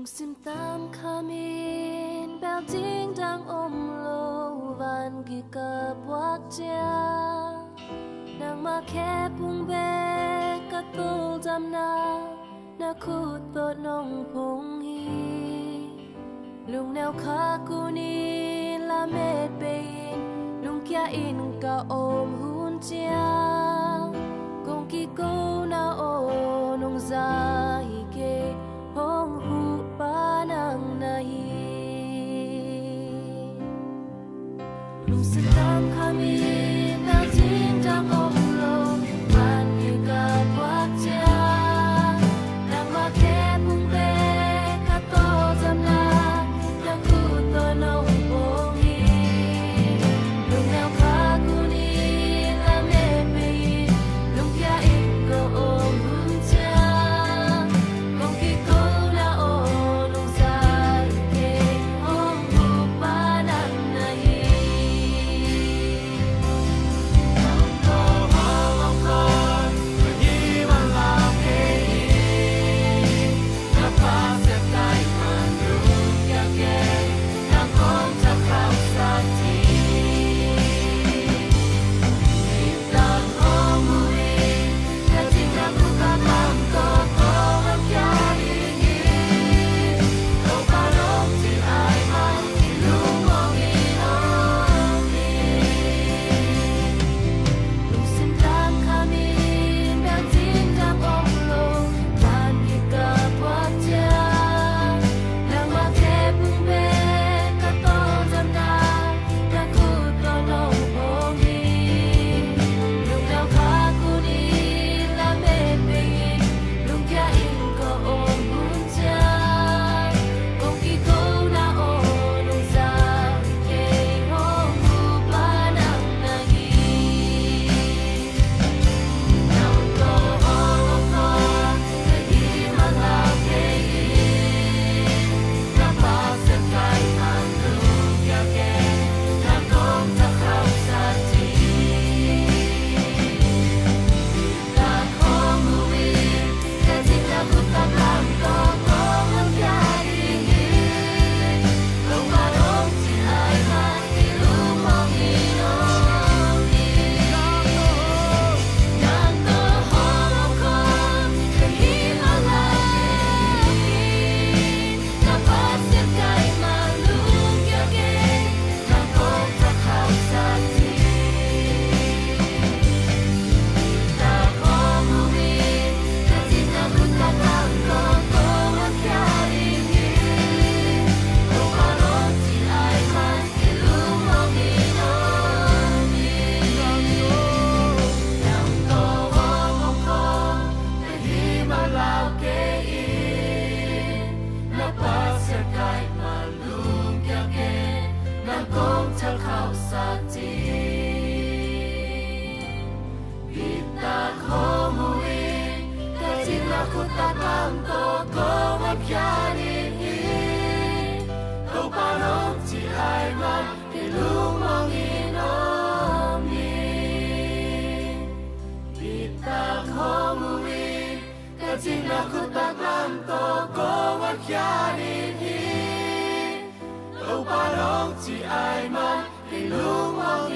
lung sim tam khamin bel ding dang lo van gi ka buak chia nang ma khe pung be ka tul dam na khu to nong phong hi lung neo kha ku ni la met be lung kya in ka om hun chia kong ki ko na o nong za hi ke hong hu pa nang na hi lung sim tam khamin bel ding dang lo van gi ka buak chia nang ma khe pung be ka to dam na khu to nong phong hi lung neo kha ku ni la me pe lung kya in ko om hun chia kong ki ko na o nong sa ke hong hu pa nang na hi Chính là khu ta làm tổ có mắt kia đi hi đâu ba đâu chỉ ai mà thì lúc mong